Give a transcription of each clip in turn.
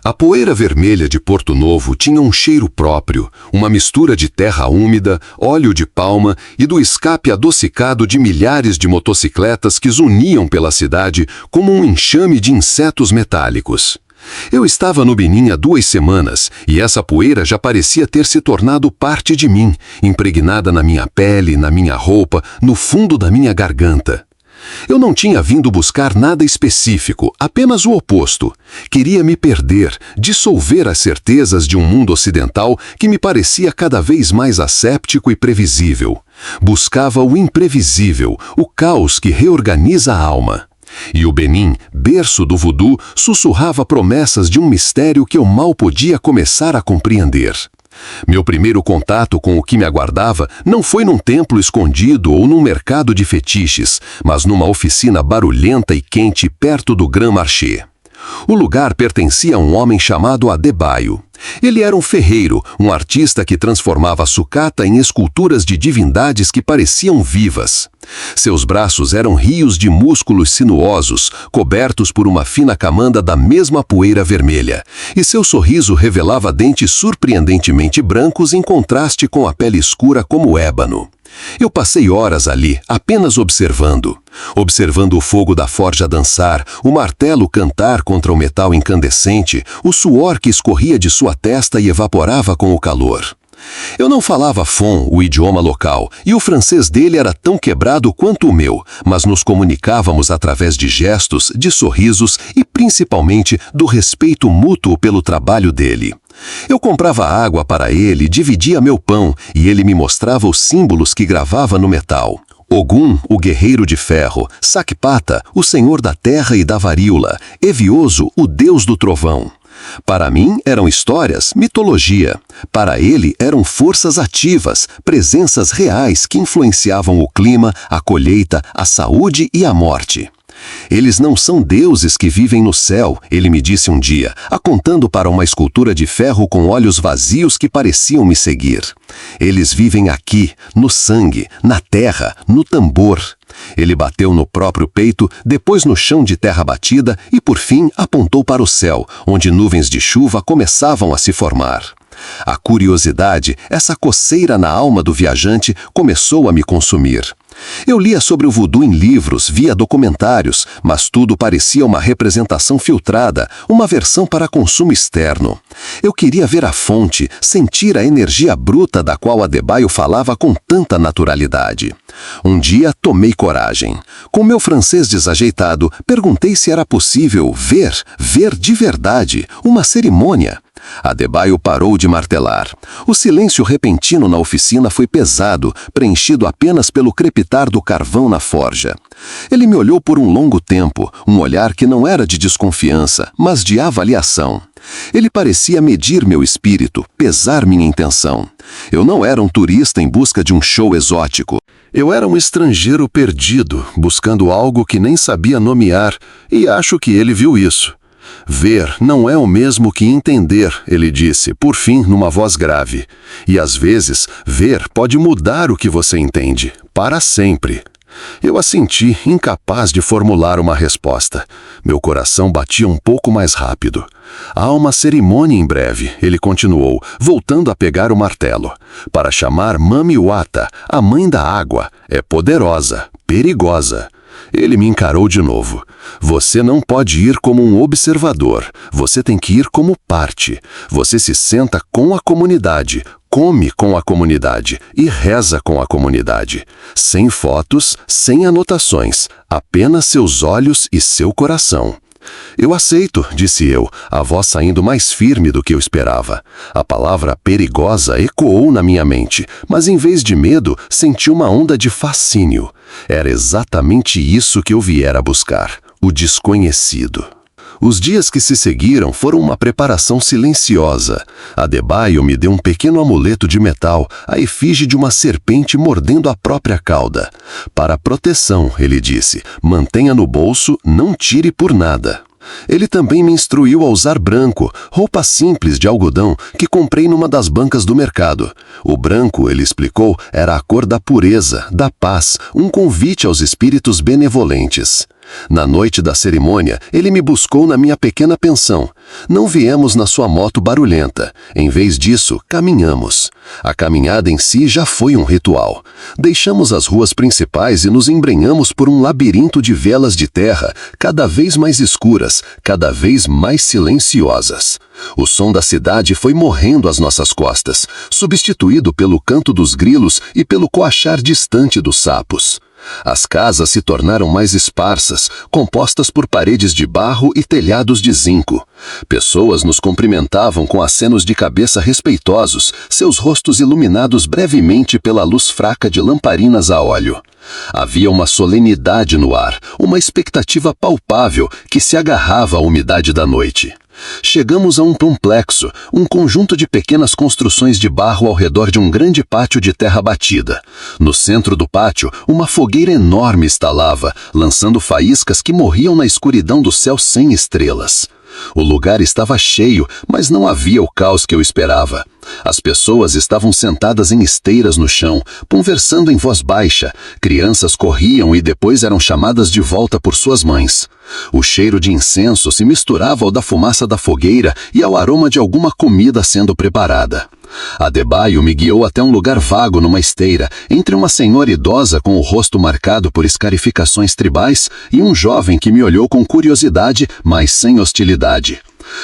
A poeira vermelha de Porto Novo tinha um cheiro próprio, uma mistura de terra úmida, óleo de palma e do escape adocicado de milhares de motocicletas que zuniam pela cidade como um enxame de insetos metálicos. Eu estava no Benin há 2 semanas e essa poeira já parecia ter se tornado parte de mim, impregnada na minha pele, na minha roupa, no fundo da minha garganta. Eu não tinha vindo buscar nada específico, apenas o oposto. Queria me perder, dissolver as certezas de um mundo ocidental que me parecia cada vez mais asséptico e previsível. Buscava o imprevisível, o caos que reorganiza a alma. E o Benin, berço do voodoo, sussurrava promessas de um mistério que eu mal podia começar a compreender. Meu primeiro contato com o que me aguardava não foi num templo escondido ou num mercado de fetiches, mas numa oficina barulhenta e quente perto do Grand Marché. O lugar pertencia a um homem chamado Adebayo. Ele era um ferreiro, um artista que transformava a sucata em esculturas de divindades que pareciam vivas. Seus braços eram rios de músculos sinuosos, cobertos por uma fina camada da mesma poeira vermelha, e seu sorriso revelava dentes surpreendentemente brancos em contraste com a pele escura como ébano. Eu passei horas ali, apenas observando o fogo da forja dançar, o martelo cantar contra o metal incandescente, o suor que escorria de sua testa e evaporava com o calor. Eu não falava fon, o idioma local, e o francês dele era tão quebrado quanto o meu, mas nos comunicávamos através de gestos, de sorrisos e principalmente do respeito mútuo pelo trabalho dele. Eu comprava água para ele, dividia meu pão e ele me mostrava os símbolos que gravava no metal. Ogum, o guerreiro de ferro, Sakpata, o senhor da terra e da varíola, Evioso, o deus do trovão. Para mim eram histórias, mitologia. Para ele eram forças ativas, presenças reais que influenciavam o clima, a colheita, a saúde e a morte. Eles não são deuses que vivem no céu, ele me disse um dia, apontando para uma escultura de ferro com olhos vazios que pareciam me seguir. Eles vivem aqui, no sangue, na terra, no tambor. Ele bateu no próprio peito, depois no chão de terra batida e, por fim, apontou para o céu, onde nuvens de chuva começavam a se formar. A curiosidade, essa coceira na alma do viajante, começou a me consumir. Eu lia sobre o voodoo em livros, via documentários, mas tudo parecia uma representação filtrada, uma versão para consumo externo. Eu queria ver a fonte, sentir a energia bruta da qual Adebayo falava com tanta naturalidade. Um dia tomei coragem. Com meu francês desajeitado, perguntei se era possível ver de verdade, uma cerimônia. Adebayo parou de martelar. O silêncio repentino na oficina foi pesado, preenchido apenas pelo crepitar do carvão na forja. Ele me olhou por um longo tempo, um olhar que não era de desconfiança, mas de avaliação. Ele parecia medir meu espírito, pesar minha intenção. Eu não era um turista em busca de um show exótico. Eu era um estrangeiro perdido, buscando algo que nem sabia nomear, e acho que ele viu isso. Ver não é o mesmo que entender, ele disse, por fim, numa voz grave. E às vezes, ver pode mudar o que você entende, para sempre. Eu assenti, incapaz de formular uma resposta. Meu coração batia um pouco mais rápido. Há uma cerimônia em breve, ele continuou, voltando a pegar o martelo, para chamar Mami Wata, a mãe da água. É poderosa, perigosa. Ele me encarou de novo. Você não pode ir como um observador. Você tem que ir como parte. Você se senta com a comunidade, come com a comunidade e reza com a comunidade. Sem fotos, sem anotações, apenas seus olhos e seu coração. Eu aceito, disse eu, a voz saindo mais firme do que eu esperava. A palavra perigosa ecoou na minha mente, mas em vez de medo, senti uma onda de fascínio. Era exatamente isso que eu viera buscar, o desconhecido. Os dias que se seguiram foram uma preparação silenciosa. Adebayo me deu um pequeno amuleto de metal, a efígie de uma serpente mordendo a própria cauda. Para proteção, ele disse, mantenha no bolso, não tire por nada. Ele também me instruiu a usar branco, roupa simples de algodão que comprei numa das bancas do mercado. O branco, ele explicou, era a cor da pureza, da paz, um convite aos espíritos benevolentes. Na noite da cerimônia, ele me buscou na minha pequena pensão. Não viemos na sua moto barulhenta. Em vez disso, caminhamos. A caminhada em si já foi um ritual. Deixamos as ruas principais e nos embrenhamos por um labirinto de velas de terra, cada vez mais escuras, cada vez mais silenciosas. O som da cidade foi morrendo às nossas costas, substituído pelo canto dos grilos e pelo coachar distante dos sapos. As casas se tornaram mais esparsas, compostas por paredes de barro e telhados de zinco. Pessoas nos cumprimentavam com acenos de cabeça respeitosos, seus rostos iluminados brevemente pela luz fraca de lamparinas a óleo. Havia uma solenidade no ar, uma expectativa palpável que se agarrava à umidade da noite. Chegamos a um complexo, um conjunto de pequenas construções de barro ao redor de um grande pátio de terra batida. No centro do pátio, uma fogueira enorme estalava, lançando faíscas que morriam na escuridão do céu sem estrelas. O lugar estava cheio, mas não havia o caos que eu esperava. As pessoas estavam sentadas em esteiras no chão, conversando em voz baixa. Crianças corriam e depois eram chamadas de volta por suas mães. O cheiro de incenso se misturava ao da fumaça da fogueira e ao aroma de alguma comida sendo preparada. Adebayo me guiou até um lugar vago numa esteira, entre uma senhora idosa com o rosto marcado por escarificações tribais e um jovem que me olhou com curiosidade, mas sem hostilidade.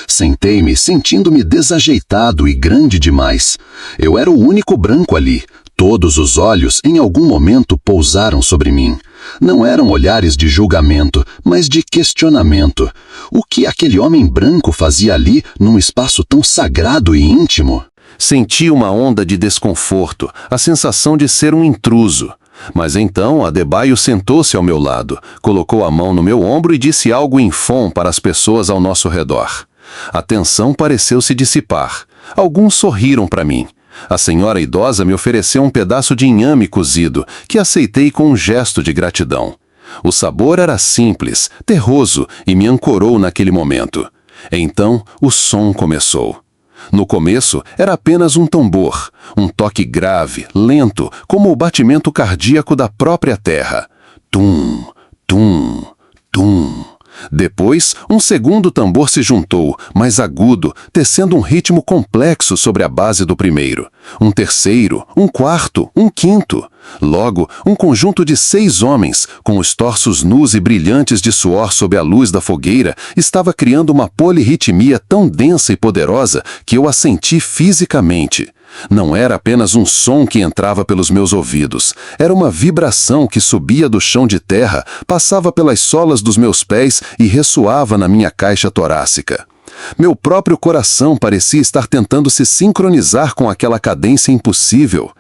Sentei-me, sentindo-me desajeitado e grande demais. Eu era o único branco ali. Todos os olhos, em algum momento, pousaram sobre mim. Não eram olhares de julgamento, mas de questionamento. O que aquele homem branco fazia ali, num espaço tão sagrado e íntimo? Senti uma onda de desconforto, a sensação de ser um intruso. Mas então Adebayo sentou-se ao meu lado, colocou a mão no meu ombro e disse algo em fom para as pessoas ao nosso redor. A tensão pareceu se dissipar. Alguns sorriram para mim. A senhora idosa me ofereceu um pedaço de inhame cozido, que aceitei com um gesto de gratidão. O sabor era simples, terroso e me ancorou naquele momento. Então o som começou. No começo, era apenas um tambor, um toque grave, lento, como o batimento cardíaco da própria terra. Tum, tum, tum. Depois, um segundo tambor se juntou, mais agudo, tecendo um ritmo complexo sobre a base do primeiro. Um terceiro, um quarto, um quinto. Logo, um conjunto de 6 homens, com os torsos nus e brilhantes de suor sob a luz da fogueira, estava criando uma polirritmia tão densa e poderosa que eu a senti fisicamente. Não era apenas um som que entrava pelos meus ouvidos, era uma vibração que subia do chão de terra, passava pelas solas dos meus pés e ressoava na minha caixa torácica. Meu próprio coração parecia estar tentando se sincronizar com aquela cadência impossível.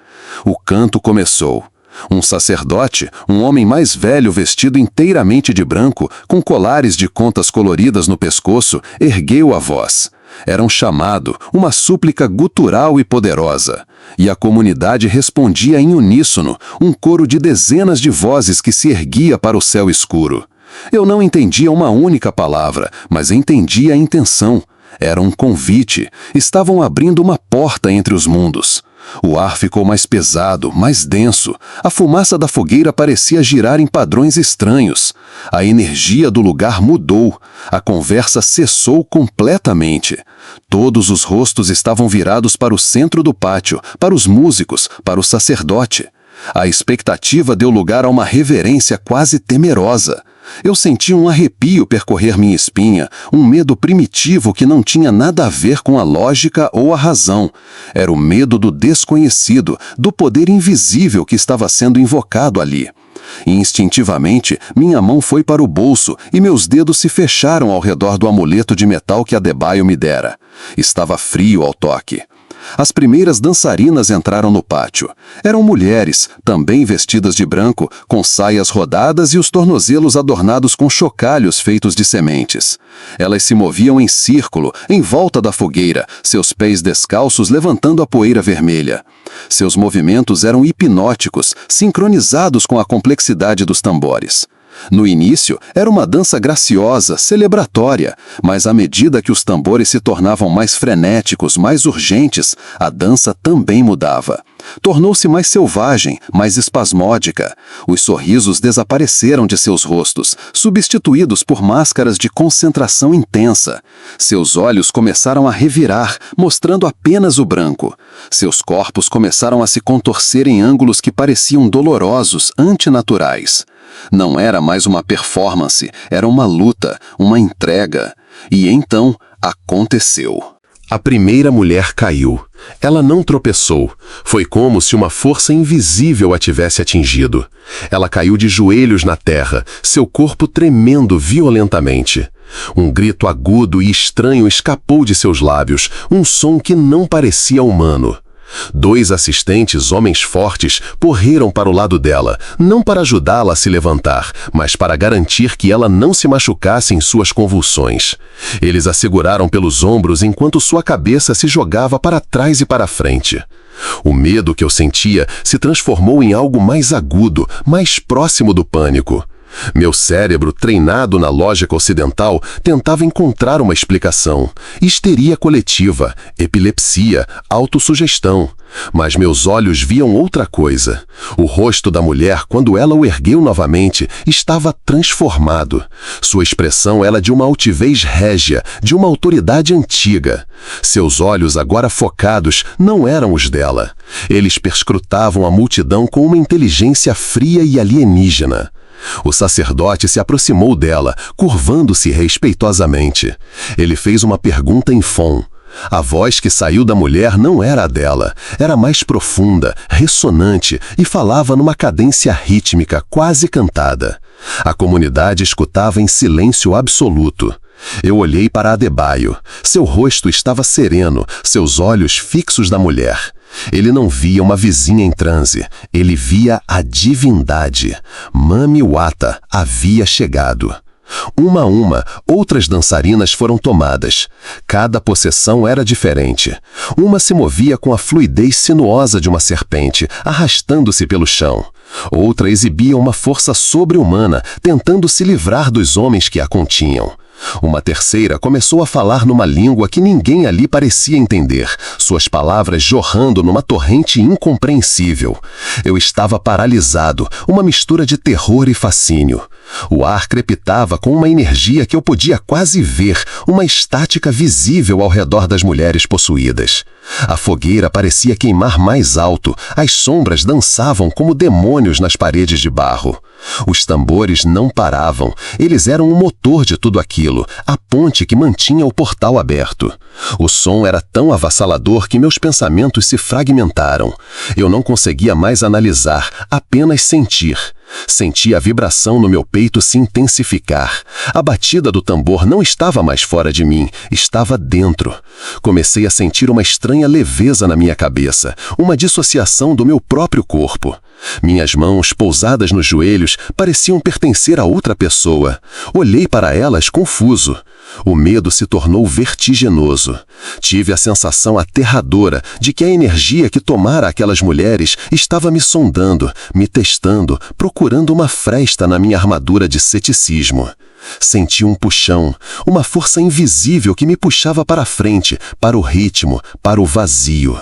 O canto começou. Um sacerdote, um homem mais velho vestido inteiramente de branco, com colares de contas coloridas no pescoço, ergueu a voz. Era um chamado, uma súplica gutural e poderosa. E a comunidade respondia em uníssono, um coro de dezenas de vozes que se erguia para o céu escuro. Eu não entendia uma única palavra, mas entendia a intenção. Era um convite. Estavam abrindo uma porta entre os mundos. O ar ficou mais pesado, mais denso. A fumaça da fogueira parecia girar em padrões estranhos. A energia do lugar mudou. A conversa cessou completamente. Todos os rostos estavam virados para o centro do pátio, para os músicos, para o sacerdote. A expectativa deu lugar a uma reverência quase temerosa. Eu senti um arrepio percorrer minha espinha, um medo primitivo que não tinha nada a ver com a lógica ou a razão. Era o medo do desconhecido, do poder invisível que estava sendo invocado ali. Instintivamente, minha mão foi para o bolso e meus dedos se fecharam ao redor do amuleto de metal que Adebayo me dera. Estava frio ao toque. As primeiras dançarinas entraram no pátio. Eram mulheres, também vestidas de branco, com saias rodadas e os tornozelos adornados com chocalhos feitos de sementes. Elas se moviam em círculo, em volta da fogueira, seus pés descalços levantando a poeira vermelha. Seus movimentos eram hipnóticos, sincronizados com a complexidade dos tambores. No início, era uma dança graciosa, celebratória, mas à medida que os tambores se tornavam mais frenéticos, mais urgentes, a dança também mudava. Tornou-se mais selvagem, mais espasmódica. Os sorrisos desapareceram de seus rostos, substituídos por máscaras de concentração intensa. Seus olhos começaram a revirar, mostrando apenas o branco. Seus corpos começaram a se contorcer em ângulos que pareciam dolorosos, antinaturais. Não era mais uma performance, era uma luta, uma entrega. E então aconteceu. A primeira mulher caiu. Ela não tropeçou. Foi como se uma força invisível a tivesse atingido. Ela caiu de joelhos na terra, seu corpo tremendo violentamente. Um grito agudo e estranho escapou de seus lábios, um som que não parecia humano. 2 assistentes, homens fortes, correram para o lado dela, não para ajudá-la a se levantar, mas para garantir que ela não se machucasse em suas convulsões. Eles a seguraram pelos ombros enquanto sua cabeça se jogava para trás e para frente. O medo que eu sentia se transformou em algo mais agudo, mais próximo do pânico. Meu cérebro, treinado na lógica ocidental, tentava encontrar uma explicação. Histeria coletiva, epilepsia, autossugestão. Mas meus olhos viam outra coisa. O rosto da mulher, quando ela o ergueu novamente, estava transformado. Sua expressão era de uma altivez régia, de uma autoridade antiga. Seus olhos, agora focados, não eram os dela. Eles perscrutavam a multidão com uma inteligência fria e alienígena. O sacerdote se aproximou dela, curvando-se respeitosamente. Ele fez uma pergunta em fon. A voz que saiu da mulher não era a dela, era mais profunda, ressonante e falava numa cadência rítmica, quase cantada. A comunidade escutava em silêncio absoluto. Eu olhei para Adebayo. Seu rosto estava sereno, seus olhos fixos na mulher. Ele não via uma vizinha em transe, ele via a divindade. Mami Wata havia chegado. Uma a uma, outras dançarinas foram tomadas. Cada possessão era diferente. Uma se movia com a fluidez sinuosa de uma serpente, arrastando-se pelo chão. Outra exibia uma força sobre-humana, tentando se livrar dos homens que a continham. Uma terceira começou a falar numa língua que ninguém ali parecia entender, suas palavras jorrando numa torrente incompreensível. Eu estava paralisado, uma mistura de terror e fascínio. O ar crepitava com uma energia que eu podia quase ver, uma estática visível ao redor das mulheres possuídas. A fogueira parecia queimar mais alto, as sombras dançavam como demônios nas paredes de barro. Os tambores não paravam, eles eram o motor de tudo aquilo, a ponte que mantinha o portal aberto. O som era tão avassalador que meus pensamentos se fragmentaram. Eu não conseguia mais analisar, apenas sentir. Senti a vibração no meu peito se intensificar. A batida do tambor não estava mais fora de mim, estava dentro. Comecei a sentir uma estranha leveza na minha cabeça, uma dissociação do meu próprio corpo. Minhas mãos, pousadas nos joelhos, pareciam pertencer a outra pessoa. Olhei para elas confuso. O medo se tornou vertiginoso. Tive a sensação aterradora de que a energia que tomara aquelas mulheres estava me sondando, me testando, procurando uma fresta na minha armadura de ceticismo. Senti um puxão, uma força invisível que me puxava para a frente, para o ritmo, para o vazio.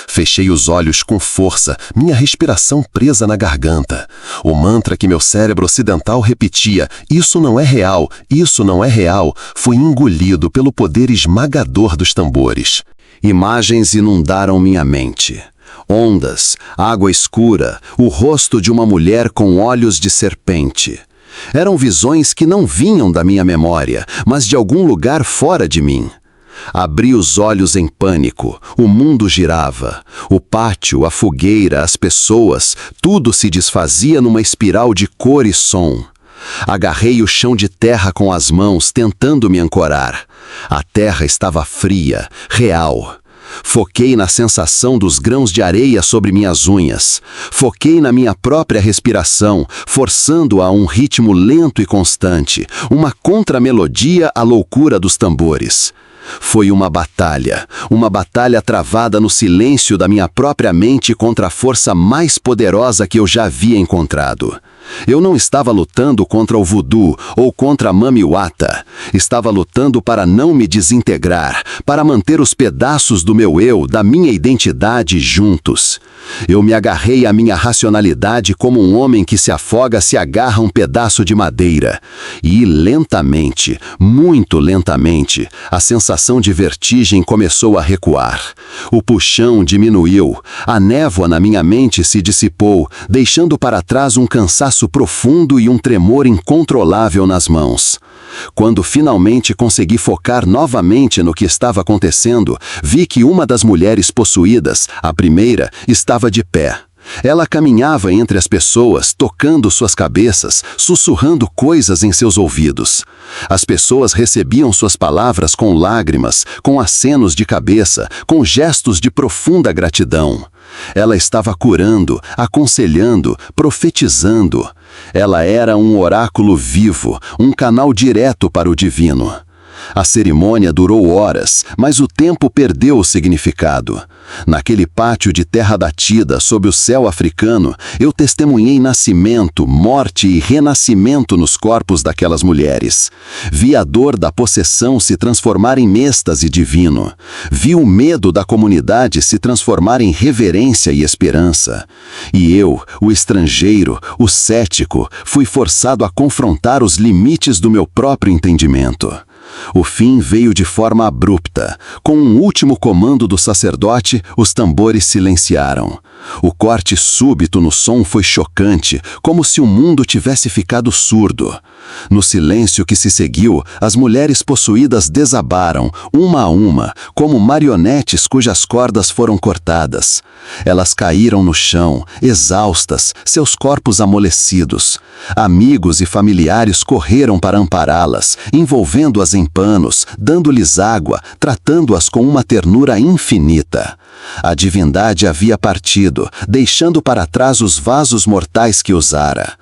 Fechei os olhos com força, minha respiração presa na garganta. O mantra que meu cérebro ocidental repetia, "Isso não é real, isso não é real", foi engolido pelo poder esmagador dos tambores. Imagens inundaram minha mente. Ondas, água escura, o rosto de uma mulher com olhos de serpente. Eram visões que não vinham da minha memória, mas de algum lugar fora de mim. Abri os olhos em pânico. O mundo girava. O pátio, a fogueira, as pessoas, tudo se desfazia numa espiral de cor e som. Agarrei o chão de terra com as mãos, tentando me ancorar. A terra estava fria, real. Foquei na sensação dos grãos de areia sobre minhas unhas. Foquei na minha própria respiração, forçando-a a um ritmo lento e constante, uma contramelodia à loucura dos tambores. Foi uma batalha travada no silêncio da minha própria mente contra a força mais poderosa que eu já havia encontrado. Eu não estava lutando contra o voodoo ou contra a Mami Wata. Estava lutando para não me desintegrar, para manter os pedaços do meu eu, da minha identidade juntos. Eu me agarrei à minha racionalidade como um homem que se afoga se agarra a um pedaço de madeira. E lentamente, muito lentamente, a sensação de vertigem começou a recuar. O puxão diminuiu, a névoa na minha mente se dissipou, deixando para trás um cansaço profundo e um tremor incontrolável nas mãos. Quando finalmente consegui focar novamente no que estava acontecendo, vi que uma das mulheres possuídas, a primeira, estava de pé. Ela caminhava entre as pessoas, tocando suas cabeças, sussurrando coisas em seus ouvidos. As pessoas recebiam suas palavras com lágrimas, com acenos de cabeça, com gestos de profunda gratidão. Ela estava curando, aconselhando, profetizando. Ela era um oráculo vivo, um canal direto para o divino. A cerimônia durou horas, mas o tempo perdeu o significado. Naquele pátio de terra batida, sob o céu africano, eu testemunhei nascimento, morte e renascimento nos corpos daquelas mulheres. Vi a dor da possessão se transformar em êxtase divino. Vi o medo da comunidade se transformar em reverência e esperança. E eu, o estrangeiro, o cético, fui forçado a confrontar os limites do meu próprio entendimento. O fim veio de forma abrupta. Com um último comando do sacerdote, os tambores silenciaram. O corte súbito no som foi chocante, como se o mundo tivesse ficado surdo. No silêncio que se seguiu, as mulheres possuídas desabaram, uma a uma, como marionetes cujas cordas foram cortadas. Elas caíram no chão, exaustas, seus corpos amolecidos. Amigos e familiares correram para ampará-las, envolvendo-as em panos, dando-lhes água, tratando-as com uma ternura infinita. A divindade havia partido, deixando para trás os vasos mortais que usara.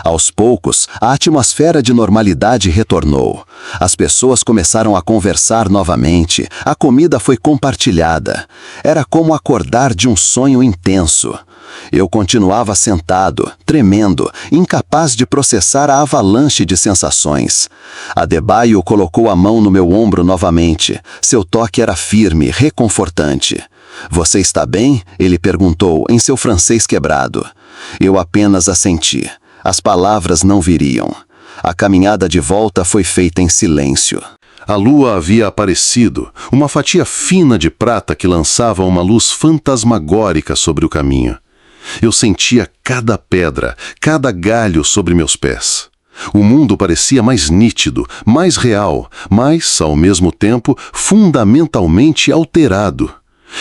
Aos poucos, a atmosfera de normalidade retornou. As pessoas começaram a conversar novamente, a comida foi compartilhada. Era como acordar de um sonho intenso. Eu continuava sentado, tremendo, incapaz de processar a avalanche de sensações. Adebayo colocou a mão no meu ombro novamente. Seu toque era firme, reconfortante. "Você está bem?" ele perguntou, em seu francês quebrado. Eu apenas assenti. As palavras não viriam. A caminhada de volta foi feita em silêncio. A lua havia aparecido, uma fatia fina de prata que lançava uma luz fantasmagórica sobre o caminho. Eu sentia cada pedra, cada galho sobre meus pés. O mundo parecia mais nítido, mais real, mas, ao mesmo tempo, fundamentalmente alterado.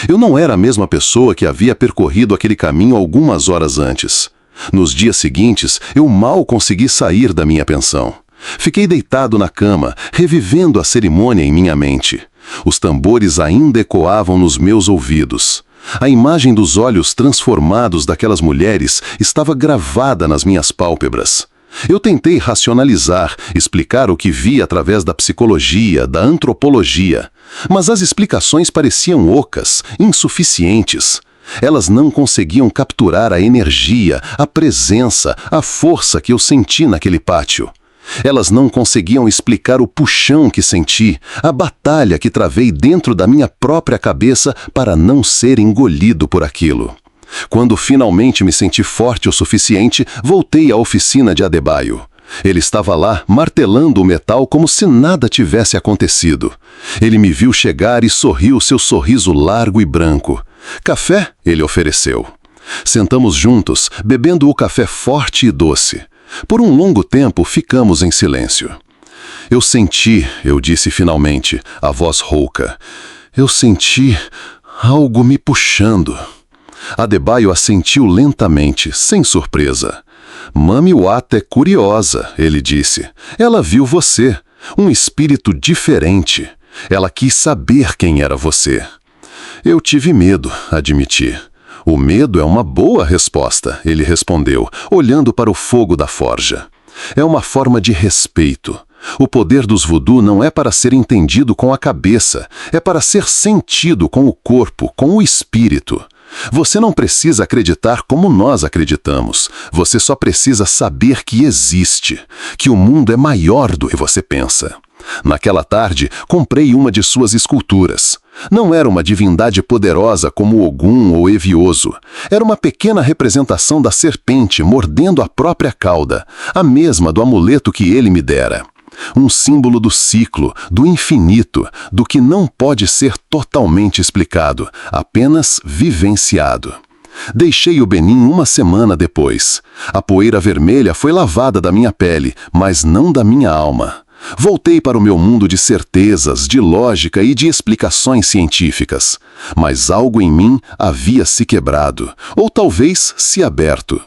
Eu não era a mesma pessoa que havia percorrido aquele caminho algumas horas antes. Nos dias seguintes, eu mal consegui sair da minha pensão. Fiquei deitado na cama, revivendo a cerimônia em minha mente. Os tambores ainda ecoavam nos meus ouvidos. A imagem dos olhos transformados daquelas mulheres estava gravada nas minhas pálpebras. Eu tentei racionalizar, explicar o que vi através da psicologia, da antropologia, mas as explicações pareciam ocas, insuficientes. Elas não conseguiam capturar a energia, a presença, a força que eu senti naquele pátio. Elas não conseguiam explicar o puxão que senti, a batalha que travei dentro da minha própria cabeça para não ser engolido por aquilo. Quando finalmente me senti forte o suficiente, voltei à oficina de Adebayo. Ele estava lá, martelando o metal como se nada tivesse acontecido. Ele me viu chegar e sorriu seu sorriso largo e branco. "Café?" ele ofereceu. Sentamos juntos, bebendo o café forte e doce. Por um longo tempo, ficamos em silêncio. Eu disse finalmente, a voz rouca. Eu senti algo me puxando. Adebayo assentiu lentamente, sem surpresa. "Mami Wata é curiosa", ele disse. "Ela viu você, um espírito diferente. Ela quis saber quem era você." Eu tive medo, admiti. "O medo é uma boa resposta", ele respondeu, olhando para o fogo da forja. "É uma forma de respeito. O poder dos voodoo não é para ser entendido com a cabeça, é para ser sentido com o corpo, com o espírito. Você não precisa acreditar como nós acreditamos. Você só precisa saber que existe, que o mundo é maior do que você pensa. Naquela tarde, comprei uma de suas esculturas. Não era uma divindade poderosa como Ogum ou Evioso. Era uma pequena representação da serpente mordendo a própria cauda, a mesma do amuleto que ele me dera. Um símbolo do ciclo, do infinito, do que não pode ser totalmente explicado, apenas vivenciado. Deixei o Benin uma semana depois. A poeira vermelha foi lavada da minha pele, mas não da minha alma. Voltei para o meu mundo de certezas, de lógica e de explicações científicas. Mas algo em mim havia se quebrado, ou talvez se aberto.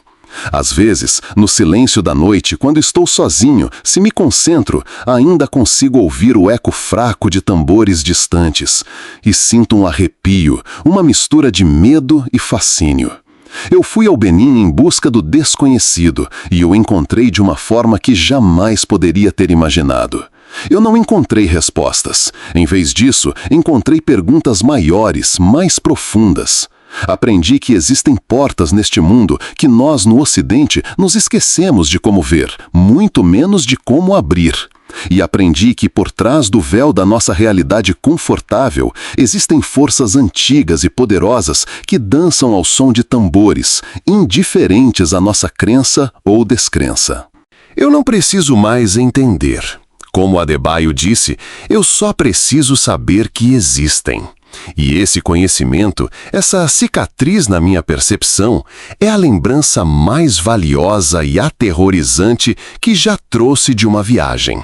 Às vezes, no silêncio da noite, quando estou sozinho, se me concentro, ainda consigo ouvir o eco fraco de tambores distantes. E sinto um arrepio, uma mistura de medo e fascínio. Eu fui ao Benin em busca do desconhecido e o encontrei de uma forma que jamais poderia ter imaginado. Eu não encontrei respostas. Em vez disso, encontrei perguntas maiores, mais profundas. Aprendi que existem portas neste mundo que nós, no Ocidente, nos esquecemos de como ver, muito menos de como abrir. E aprendi que por trás do véu da nossa realidade confortável existem forças antigas e poderosas que dançam ao som de tambores, indiferentes à nossa crença ou descrença. Eu não preciso mais entender. Como Adebayo disse, eu só preciso saber que existem. E esse conhecimento, essa cicatriz na minha percepção, é a lembrança mais valiosa e aterrorizante que já trouxe de uma viagem.